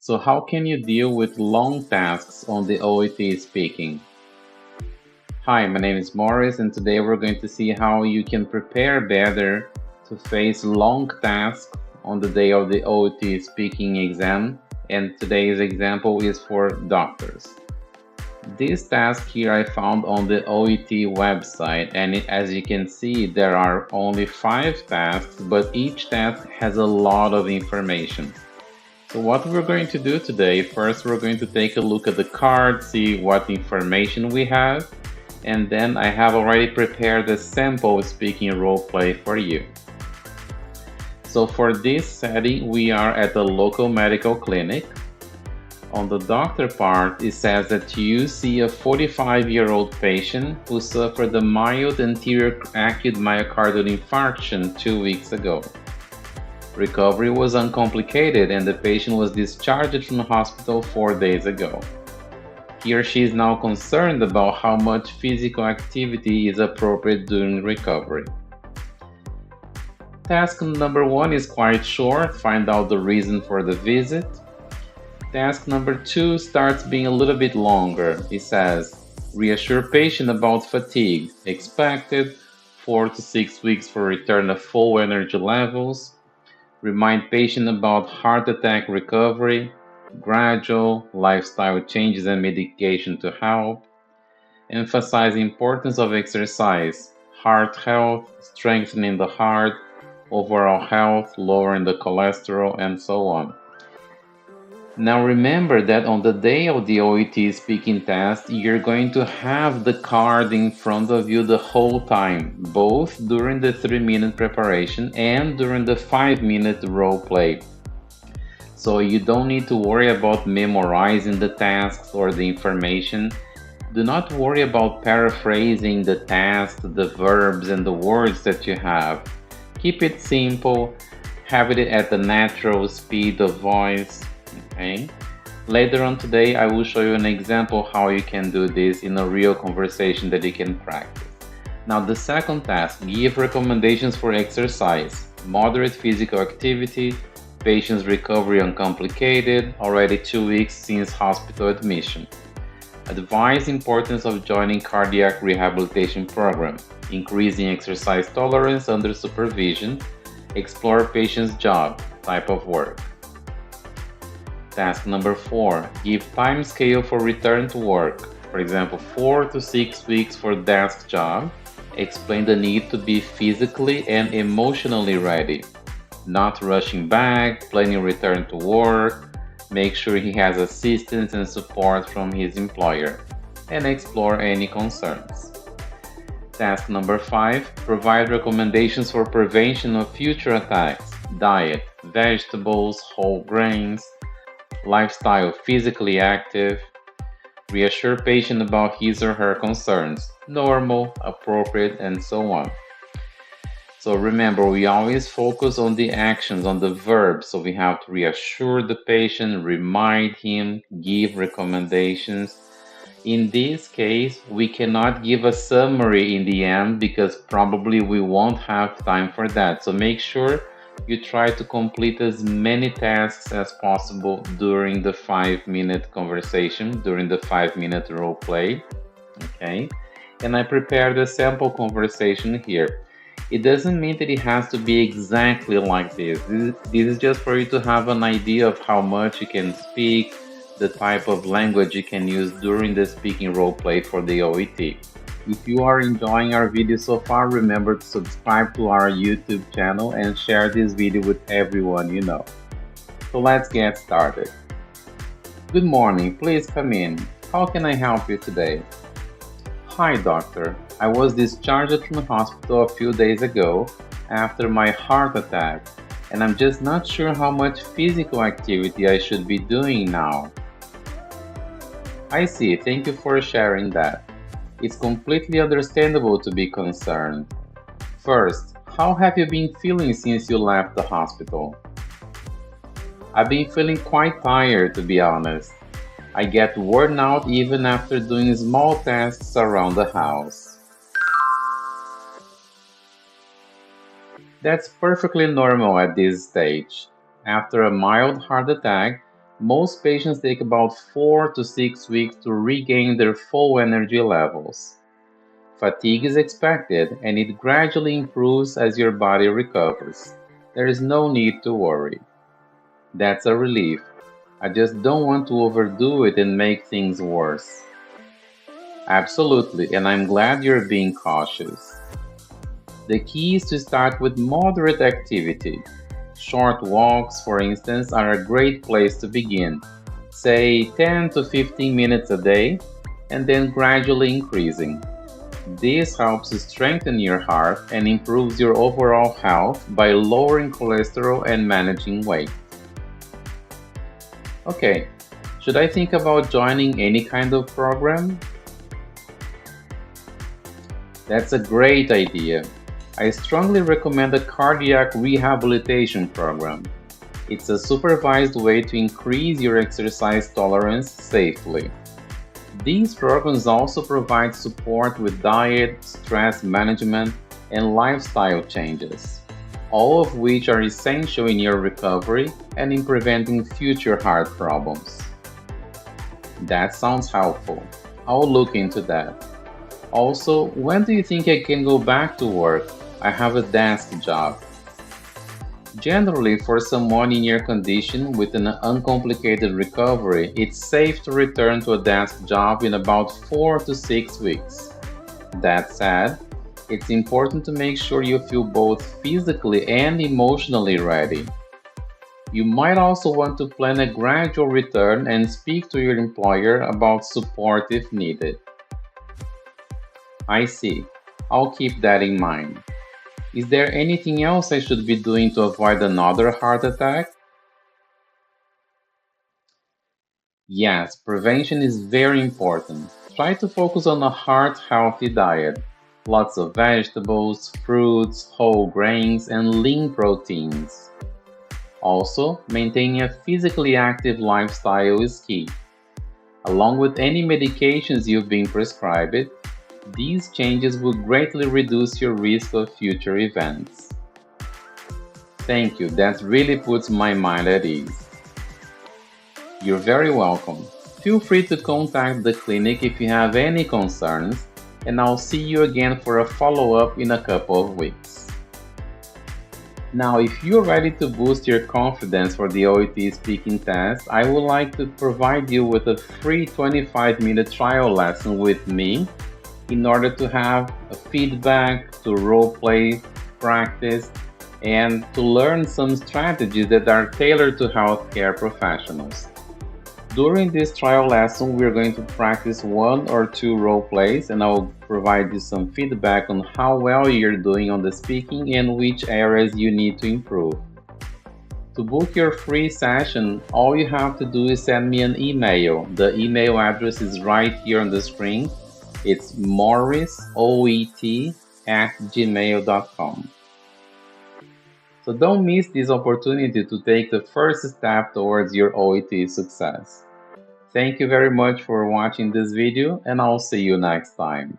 So how can you deal with long tasks on the OET speaking? Hi, my name is Morris, and today we're going to see how you can prepare better to face long tasks on the day of the OET speaking exam. And today's example is for doctors. This task here I found on the OET website, and as you can see, there are only 5 tasks, but each task has a lot of information. So what we're going to do today, first we're going to take a look at the card, see what information we have, and then I have already prepared a sample speaking roleplay for you. So for this setting, we are at a local medical clinic. On the doctor part, it says that you see a 45-year-old patient who suffered a mild anterior acute myocardial infarction 2 weeks ago. Recovery was uncomplicated and the patient was discharged from the hospital 4 days ago. He or she is now concerned about how much physical activity is appropriate during recovery. Task number 1 is quite short, find out the reason for the visit. Task number 2 starts being a little bit longer. It says, reassure patient about fatigue, expected 4 to 6 weeks for return of full energy levels. Remind patient about heart attack recovery, gradual lifestyle changes and medication to help. Emphasize the importance of exercise, heart health, strengthening the heart, overall health, lowering the cholesterol, and so on. Now remember that on the day of the OET speaking test, you're going to have the card in front of you the whole time, both during the 3-minute preparation and during the 5-minute role play. So you don't need to worry about memorizing the tasks or the information. Do not worry about paraphrasing the task, the verbs and the words that you have. Keep it simple, have it at the natural speed of voice. Okay. Later on today, I will show you an example how you can do this in a real conversation that you can practice. Now, the second task, give recommendations for exercise, moderate physical activity, patient's recovery uncomplicated, already 2 weeks since hospital admission. Advise importance of joining cardiac rehabilitation program, increasing exercise tolerance under supervision, explore patient's job, type of work. Task number 4, give time scale for return to work. For example, 4 to 6 weeks for desk job. Explain the need to be physically and emotionally ready. Not rushing back, planning return to work. Make sure he has assistance and support from his employer. And explore any concerns. Task number 5, provide recommendations for prevention of future attacks. Diet, vegetables, whole grains. Lifestyle, physically active. Reassure patient about his or her concerns, normal, appropriate, and so on. So remember, we always focus on the actions, on the verbs. So we have to reassure the patient, remind him, give recommendations. In this case, we cannot give a summary in the end because probably we won't have time for that. So make sure you try to complete as many tasks as possible during the 5-minute conversation, during the 5-minute role play. Okay, and I prepared a sample conversation here. It doesn't mean that it has to be exactly like this. This is just for you to have an idea of how much you can speak, the type of language you can use during the speaking role play for the OET. If you are enjoying our video so far, remember to subscribe to our YouTube channel and share this video with everyone you know. So let's get started. Good morning, please come in. How can I help you today? Hi doctor, I was discharged from the hospital a few days ago after my heart attack, and I'm just not sure how much physical activity I should be doing now. I see, thank you for sharing that. It's completely understandable to be concerned. First, how have you been feeling since you left the hospital? I've been feeling quite tired, to be honest. I get worn out even after doing small tasks around the house. That's perfectly normal at this stage. After a mild heart attack, Most patients take about 4 to 6 weeks to regain their full energy levels. Fatigue is expected and it gradually improves as your body recovers. There is no need to worry. That's a relief. I just don't want to overdo it and make things worse. Absolutely, and I'm glad you're being cautious. The key is to start with moderate activity. Short walks, for instance, are a great place to begin. Say 10 to 15 minutes a day, and then gradually increasing. This helps to strengthen your heart and improves your overall health by lowering cholesterol and managing weight. Okay, should I think about joining any kind of program? That's a great idea. I strongly recommend a cardiac rehabilitation program. It's a supervised way to increase your exercise tolerance safely. These programs also provide support with diet, stress management, and lifestyle changes, all of which are essential in your recovery and in preventing future heart problems. That sounds helpful. I'll look into that. Also, when do you think I can go back to work? I have a desk job. Generally, for someone in your condition with an uncomplicated recovery, it's safe to return to a desk job in about 4 to 6 weeks. That said, it's important to make sure you feel both physically and emotionally ready. You might also want to plan a gradual return and speak to your employer about support if needed. I see. I'll keep that in mind. Is there anything else I should be doing to avoid another heart attack? Yes, prevention is very important. Try to focus on a heart healthy diet. Lots of vegetables, fruits, whole grains, and lean proteins. Also, maintaining a physically active lifestyle is key. Along with any medications you've been prescribed, these changes will greatly reduce your risk of future events. Thank you, that really puts my mind at ease. You're very welcome. Feel free to contact the clinic if you have any concerns, and I'll see you again for a follow-up in a couple of weeks. Now, if you're ready to boost your confidence for the OET speaking test, I would like to provide you with a free 25-minute trial lesson with me in order to have a feedback, to role play, practice, and to learn some strategies that are tailored to healthcare professionals. During this trial lesson, we're going to practice 1 or 2 role plays, and I will provide you some feedback on how well you're doing on the speaking and which areas you need to improve. To book your free session, all you have to do is send me an email. The email address is right here on the screen. It's morrisoet@gmail.com. So don't miss this opportunity to take the first step towards your OET success. Thank you very much for watching this video, and I'll see you next time.